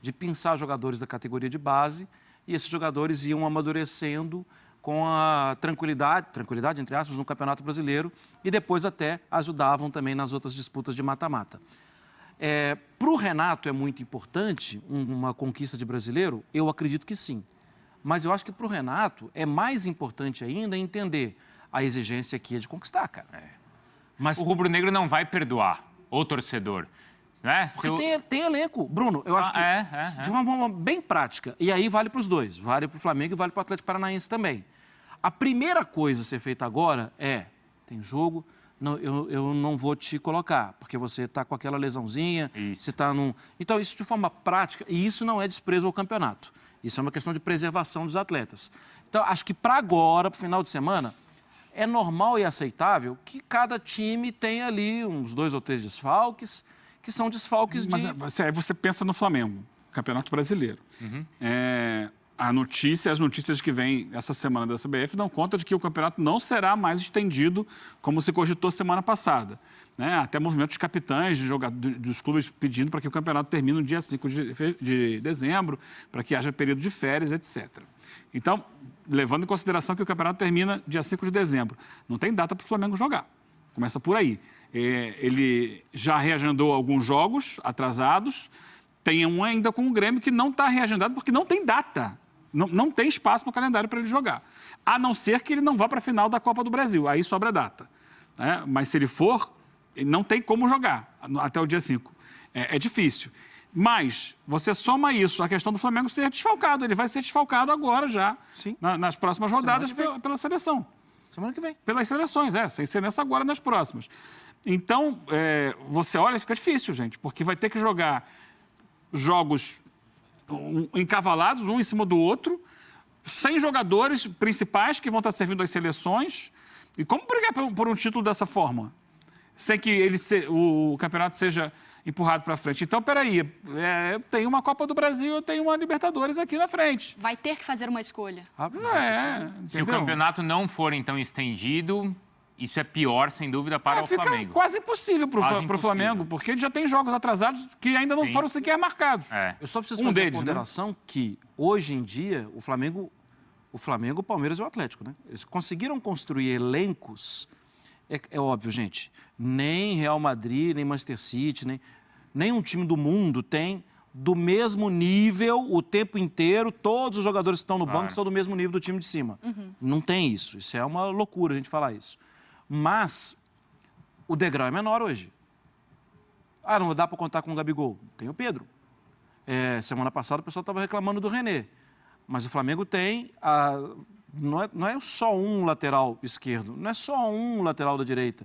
de pensar jogadores da categoria de base, e esses jogadores iam amadurecendo com a tranquilidade, entre aspas, no Campeonato Brasileiro, e depois até ajudavam também nas outras disputas de mata-mata. Para o Renato é muito importante uma conquista de brasileiro? Eu acredito que sim. Mas eu acho que para o Renato é mais importante ainda entender a exigência aqui é de conquistar, cara. Mas o rubro-negro não vai perdoar o torcedor. Né? Porque tem elenco. Bruno, eu acho que de uma forma bem prática, e aí vale para os dois, vale para o Flamengo e vale para o Atlético Paranaense também. A primeira coisa a ser feita agora tem jogo, não, eu não vou te colocar, porque você está com aquela lesãozinha, você está num... Então, isso de forma prática, e isso não é desprezo ao campeonato, isso é uma questão de preservação dos atletas. Então, acho que para agora, para o final de semana, é normal e aceitável que cada time tenha ali uns 2 ou 3 desfalques, que são desfalques de... Mas você pensa no Flamengo, Campeonato Brasileiro. As notícias que vêm essa semana da CBF dão conta de que o campeonato não será mais estendido como se cogitou semana passada. Né? Até movimentos capitães dos clubes pedindo para que o campeonato termine no dia 5 de dezembro, para que haja período de férias, etc. Então, levando em consideração que o campeonato termina dia 5 de dezembro, não tem data para o Flamengo jogar. Começa por aí. Ele já reagendou alguns jogos atrasados, tem um ainda com o Grêmio que não está reagendado porque não tem data, não tem espaço no calendário para ele jogar. A não ser que ele não vá para a final da Copa do Brasil, aí sobra data. Né? Mas se ele for, não tem como jogar até o dia 5. É difícil. Mas você soma isso, a questão do Flamengo ser desfalcado, ele vai ser desfalcado agora já, nas próximas rodadas pela seleção. Semana que vem. Pelas seleções, sem ser nessa agora, nas próximas. Então, você olha, fica difícil, gente, porque vai ter que jogar jogos encavalados, um em cima do outro, sem jogadores principais que vão estar servindo às seleções. E como brigar por um título dessa forma? Sem que o campeonato seja empurrado para frente. Então, peraí, tem uma Copa do Brasil, eu tenho uma Libertadores aqui na frente. Vai ter que fazer uma escolha. Se o campeonato não for, então, estendido, isso é pior, sem dúvida, para o Flamengo. Fica quase impossível para o Flamengo, porque ele já tem jogos atrasados que ainda não foram sequer marcados. Eu só preciso fazer uma ponderação que, hoje em dia, o Flamengo, o Palmeiras e o Atlético, né? Eles conseguiram construir elencos... É óbvio, gente, nem Real Madrid, nem Manchester City, nem um time do mundo tem do mesmo nível o tempo inteiro, todos os jogadores que estão no banco são do mesmo nível do time de cima. Não tem isso, isso é uma loucura a gente falar isso. Mas o degrau é menor hoje. Não dá para contar com o Gabigol. Tem o Pedro. Semana passada o pessoal estava reclamando do René, mas o Flamengo tem... Não é só um lateral esquerdo, não é só um lateral da direita.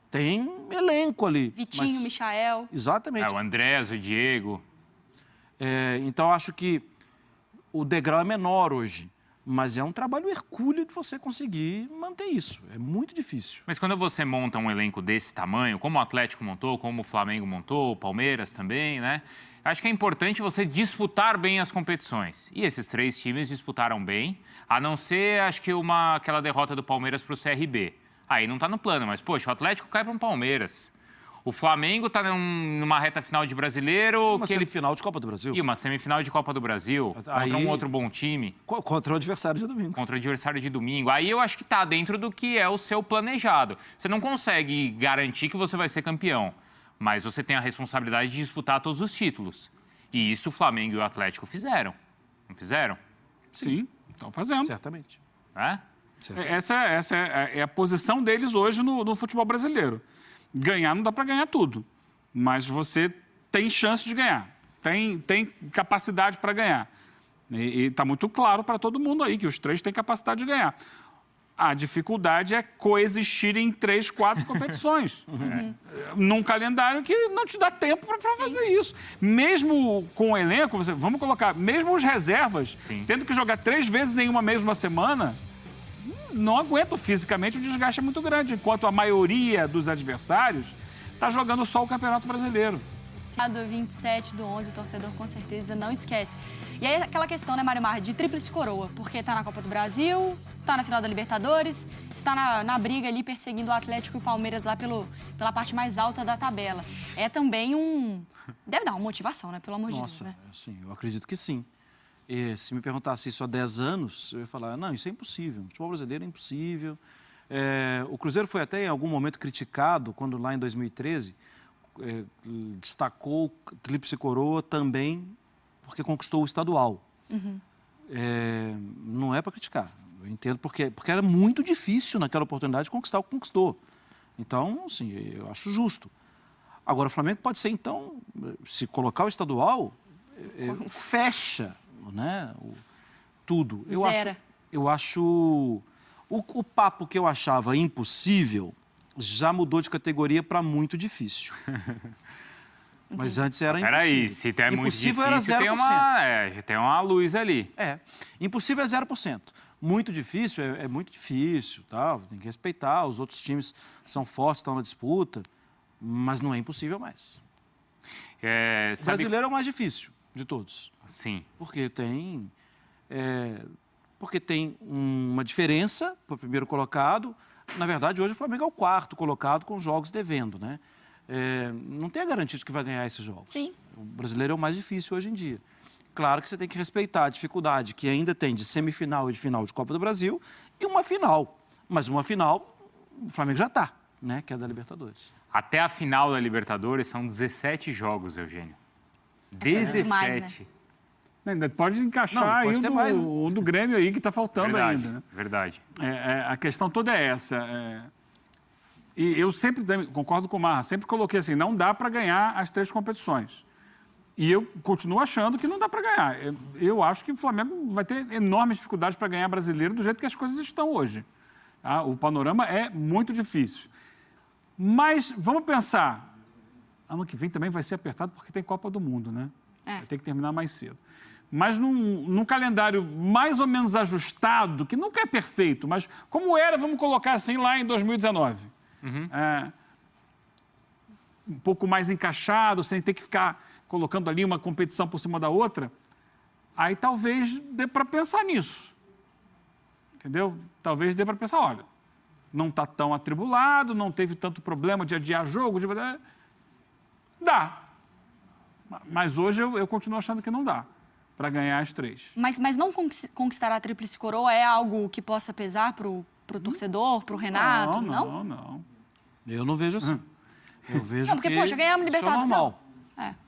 Tem elenco ali. Vitinho, Michael. Exatamente. O Andrés, o Diego. Então, acho que o degrau é menor hoje, mas é um trabalho hercúleo de você conseguir manter isso. É muito difícil. Mas quando você monta um elenco desse tamanho, como o Atlético montou, como o Flamengo montou, o Palmeiras também, né? Acho que é importante você disputar bem as competições. E esses 3 times disputaram bem, a não ser, acho que, aquela derrota do Palmeiras para o CRB. Aí não está no plano, mas, poxa, o Atlético cai para um Palmeiras. O Flamengo está numa reta final de Brasileiro... Uma semifinal de Copa do Brasil. E uma semifinal de Copa do Brasil, contra um outro bom time. Contra o adversário de domingo. Contra o adversário de domingo. Aí eu acho que está dentro do que é o seu planejado. Você não consegue garantir que você vai ser campeão, mas você tem a responsabilidade de disputar todos os títulos. E isso o Flamengo e o Atlético fizeram. Não fizeram? Sim, estão fazendo. Certamente. Essa é a posição deles hoje no futebol brasileiro. Ganhar não dá para ganhar tudo, mas você tem chance de ganhar, tem capacidade para ganhar. E está muito claro para todo mundo aí que os 3 têm capacidade de ganhar. A dificuldade é coexistir em 3, 4 competições. Num calendário que não te dá tempo para fazer isso. Mesmo com o elenco, vamos colocar, mesmo os reservas, tendo que jogar 3 vezes em uma mesma semana, não aguentam fisicamente, o desgaste é muito grande, enquanto a maioria dos adversários está jogando só o Campeonato Brasileiro. Do 27/11, o torcedor com certeza não esquece. E aí aquela questão, né, Mário Mar, de tríplice coroa, porque tá na Copa do Brasil, tá na final da Libertadores, está na briga ali perseguindo o Atlético e o Palmeiras lá pela parte mais alta da tabela. É também um Deve dar uma motivação, né? Pelo amor de Deus, Nossa, né? sim, eu acredito que sim. E se me perguntasse isso há 10 anos, eu ia falar, não, isso é impossível. O futebol brasileiro é impossível. O Cruzeiro foi até em algum momento criticado, quando lá em 2013, destacou o Tríplice Coroa também porque conquistou o estadual. Não é para criticar, eu entendo, porque era muito difícil naquela oportunidade conquistar o que conquistou. Então, assim, eu acho justo. Agora, o Flamengo pode ser, então, se colocar o estadual, fecha, né, tudo. Zera. Eu acho o papo que eu achava impossível já mudou de categoria para muito difícil. Mas antes era impossível. Peraí, se é muito Impossível difícil, era 0%. tem uma luz ali. Impossível é 0%. Muito difícil é muito difícil, tá? Tem que respeitar. Os outros times são fortes, estão na disputa, mas não é impossível mais. O brasileiro é o mais difícil de todos. Sim. Porque tem uma diferença para o primeiro colocado. Na verdade, hoje o Flamengo é o quarto colocado com jogos devendo, né? Não tem a garantia de que vai ganhar esses jogos. Sim. O brasileiro é o mais difícil hoje em dia. Claro que você tem que respeitar a dificuldade que ainda tem de semifinal e de final de Copa do Brasil e uma final. Mas uma final, o Flamengo já está, né? Que é da Libertadores. Até a final da Libertadores são 17 jogos, Eugênio. coisa 17. demais, né? Ainda pode encaixar Não, pode aí ter mais, né? o do Grêmio aí que está faltando Verdade, ainda. Né? verdade. A questão toda é essa. E eu sempre concordo com o Marra, sempre coloquei assim, não dá para ganhar as 3 competições. E eu continuo achando que não dá para ganhar. Eu acho que o Flamengo vai ter enormes dificuldades para ganhar brasileiro do jeito que as coisas estão hoje. Tá? O panorama é muito difícil. Mas vamos pensar, ano que vem também vai ser apertado porque tem Copa do Mundo, né? Vai ter que terminar mais cedo. Mas num calendário mais ou menos ajustado, que nunca é perfeito, mas como era, vamos colocar assim, lá em 2019. Um pouco mais encaixado, sem ter que ficar colocando ali uma competição por cima da outra, aí talvez dê para pensar nisso. Entendeu? Talvez dê para pensar, olha, não está tão atribulado, não teve tanto problema de adiar jogo, dá. Mas hoje eu continuo achando que não dá para ganhar as 3. Mas não conquistar a Tríplice Coroa é algo que possa pesar pro torcedor, pro Renato? Não. Eu não vejo assim. Eu vejo porque, que poxa, ganhamos isso é Libertadores. normal. Não.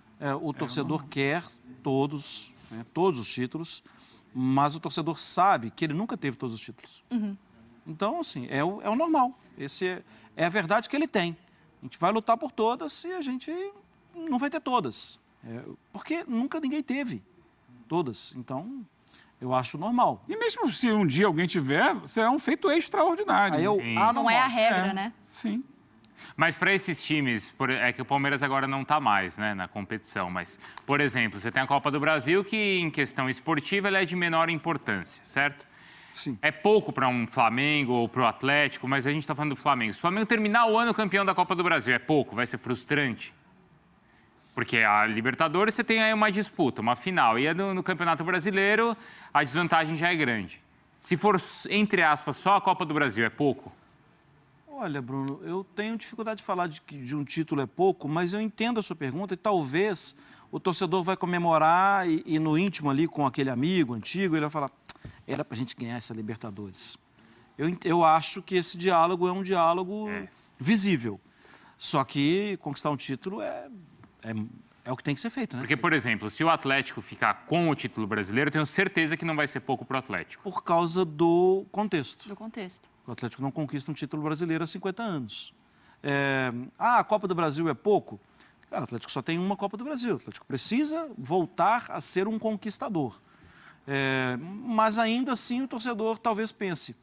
O torcedor quer todos os títulos, mas o torcedor sabe que ele nunca teve todos os títulos. Então, assim, é o normal. Esse é a verdade que ele tem. A gente vai lutar por todas e a gente não vai ter todas. Porque nunca ninguém teve todas. Então, eu acho normal. E mesmo se um dia alguém tiver, será um feito extraordinário. Aí Não é a regra, né? Sim. Mas para esses times, é que o Palmeiras agora não está mais, né, na competição, mas, por exemplo, você tem a Copa do Brasil, que em questão esportiva ela é de menor importância, certo? Sim. É pouco para um Flamengo ou para o Atlético, mas a gente está falando do Flamengo. Se o Flamengo terminar o ano campeão da Copa do Brasil, é pouco? Vai ser frustrante? Porque a Libertadores você tem aí uma disputa, uma final, e no Campeonato Brasileiro a desvantagem já é grande. Se for, entre aspas, só a Copa do Brasil, é pouco? Olha, Bruno, eu tenho dificuldade de falar de um título é pouco, mas eu entendo a sua pergunta e talvez o torcedor vai comemorar e no íntimo ali com aquele amigo antigo, ele vai falar, era pra gente ganhar essa Libertadores. Eu acho que esse diálogo é um diálogo visível. Só que conquistar um título é o que tem que ser feito, né? Porque, por exemplo, se o Atlético ficar com o título brasileiro, eu tenho certeza que não vai ser pouco para o Atlético. Por causa do contexto. Do contexto. O Atlético não conquista um título brasileiro há 50 anos. A Copa do Brasil é pouco? Cara, o Atlético só tem uma Copa do Brasil. O Atlético precisa voltar a ser um conquistador. Mas ainda assim o torcedor talvez pense,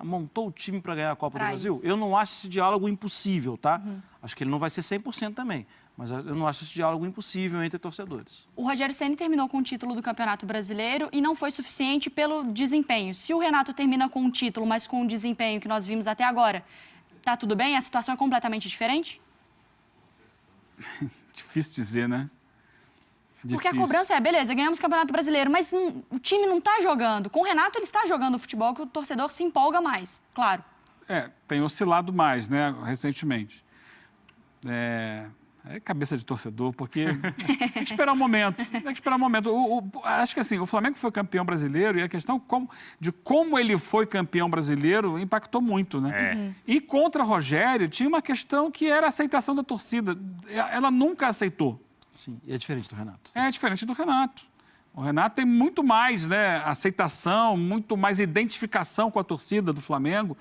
montou o time para ganhar a Copa do Brasil? Isso. Eu não acho esse diálogo impossível, tá? Acho que ele não vai ser 100% também. Mas eu não acho esse diálogo impossível entre torcedores. O Rogério Ceni terminou com o título do Campeonato Brasileiro e não foi suficiente pelo desempenho. Se o Renato termina com um título, mas com o desempenho que nós vimos até agora, tá tudo bem? A situação é completamente diferente? Difícil dizer, né? Porque a cobrança beleza, ganhamos o Campeonato Brasileiro, mas o time não está jogando. Com o Renato, ele está jogando o futebol que o torcedor se empolga mais, claro. Tem oscilado mais, né, recentemente. É cabeça de torcedor, porque tem que esperar um momento. Tem que esperar um momento. Acho que assim, o Flamengo foi campeão brasileiro e a questão de como ele foi campeão brasileiro impactou muito, né? E contra Rogério tinha uma questão que era a aceitação da torcida. Ela nunca aceitou. Sim, e é diferente do Renato. É diferente do Renato. O Renato tem muito mais, né, aceitação, muito mais identificação com a torcida do Flamengo.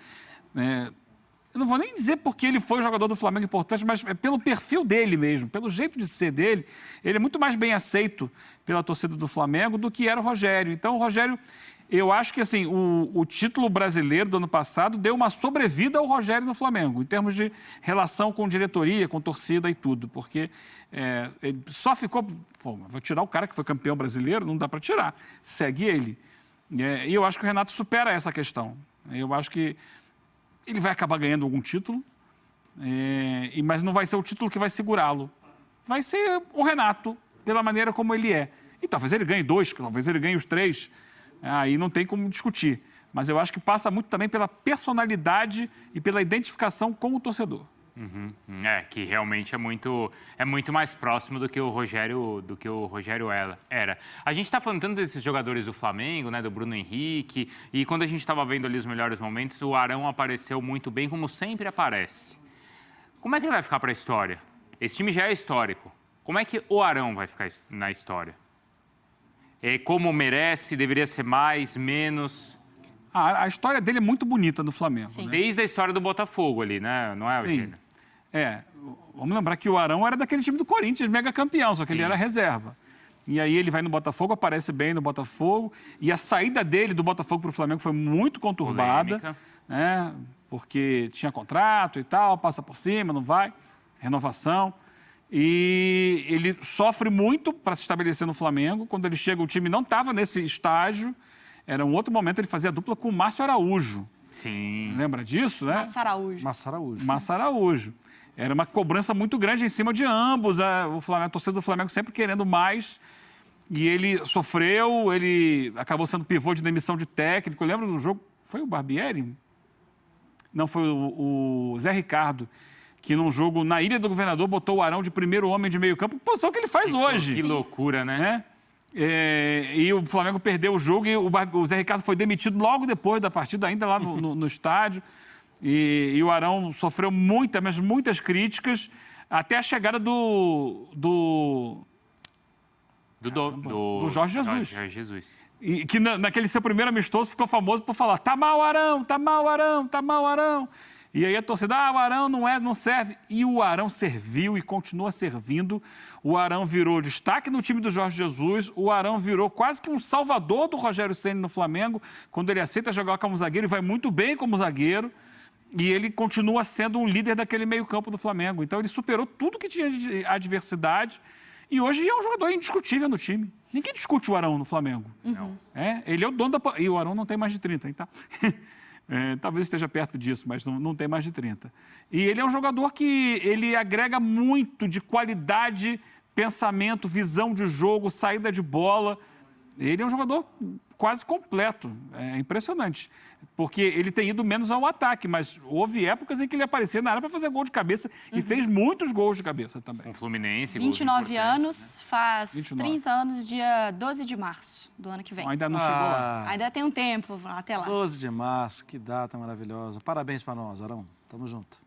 Eu não vou nem dizer porque ele foi jogador do Flamengo importante, mas é pelo perfil dele mesmo, pelo jeito de ser dele. Ele é muito mais bem aceito pela torcida do Flamengo do que era o Rogério. Então, o Rogério, eu acho que assim, o título brasileiro do ano passado deu uma sobrevida ao Rogério no Flamengo, em termos de relação com diretoria, com torcida e tudo, porque ele só ficou... Pô, vou tirar o cara que foi campeão brasileiro, não dá para tirar, segue ele. E eu acho que o Renato supera essa questão. Eu acho que ele vai acabar ganhando algum título, mas não vai ser o título que vai segurá-lo. Vai ser o Renato, pela maneira como ele é. E talvez ele ganhe 2, talvez ele ganhe os 3. Aí não tem como discutir. Mas eu acho que passa muito também pela personalidade e pela identificação com o torcedor. Que realmente é muito mais próximo do que o Rogério era. A gente está falando tanto desses jogadores do Flamengo, né, do Bruno Henrique, e quando a gente estava vendo ali os melhores momentos, o Arão apareceu muito bem, como sempre aparece. Como é que ele vai ficar para a história? Esse time já é histórico. Como é que o Arão vai ficar na história? Como merece? Deveria ser mais, menos? A história dele é muito bonita no Flamengo. Sim. Né? Desde a história do Botafogo ali, né? Não é, Eugênio? Sim. Vamos lembrar que o Arão era daquele time do Corinthians, mega campeão, só que ele era reserva. E aí ele vai no Botafogo, aparece bem no Botafogo, e a saída dele do Botafogo para o Flamengo foi muito conturbada, né? Porque tinha contrato e tal, passa por cima, não vai, renovação. E ele sofre muito para se estabelecer no Flamengo. Quando ele chega, o time não estava nesse estágio. Era um outro momento, ele fazia dupla com o Márcio Araújo. Sim. Lembra disso, né? Massa Araújo. Era uma cobrança muito grande em cima de ambos. A torcida do Flamengo sempre querendo mais. E ele sofreu, ele acabou sendo pivô de demissão de técnico. Eu lembro do jogo, foi o Barbieri? Não, foi o Zé Ricardo, que num jogo na Ilha do Governador botou o Arão de primeiro homem de meio campo, posição que ele faz hoje. Que loucura, né? E o Flamengo perdeu o jogo e o Zé Ricardo foi demitido logo depois da partida, ainda lá no estádio. E o Arão sofreu muitas críticas, até a chegada do Jorge Jesus. Jorge Jesus. E que naquele seu primeiro amistoso ficou famoso por falar: tá mal o Arão, tá mal o Arão, tá mal o Arão. E aí a torcida, o Arão não serve. E o Arão serviu e continua servindo. O Arão virou destaque no time do Jorge Jesus. O Arão virou quase que um salvador do Rogério Ceni no Flamengo, quando ele aceita jogar como zagueiro e vai muito bem como zagueiro. E ele continua sendo um líder daquele meio-campo do Flamengo. Então ele superou tudo que tinha de adversidade. E hoje é um jogador indiscutível no time. Ninguém discute o Arão no Flamengo. Não. Ele é o dono da... E o Arão não tem mais de 30, então... talvez esteja perto disso, mas não tem mais de 30. E ele é um jogador que ele agrega muito de qualidade, pensamento, visão de jogo, saída de bola. Ele é um jogador quase completo. É impressionante. Porque ele tem ido menos ao ataque, mas houve épocas em que ele aparecia na área para fazer gol de cabeça e fez muitos gols de cabeça também. Com o Fluminense, 29 anos, faz 29. 30 anos, dia 12 de março do ano que vem. Ainda não chegou lá. Ainda tem um tempo até lá. 12 de março, que data maravilhosa. Parabéns para nós, Arão. Tamo junto.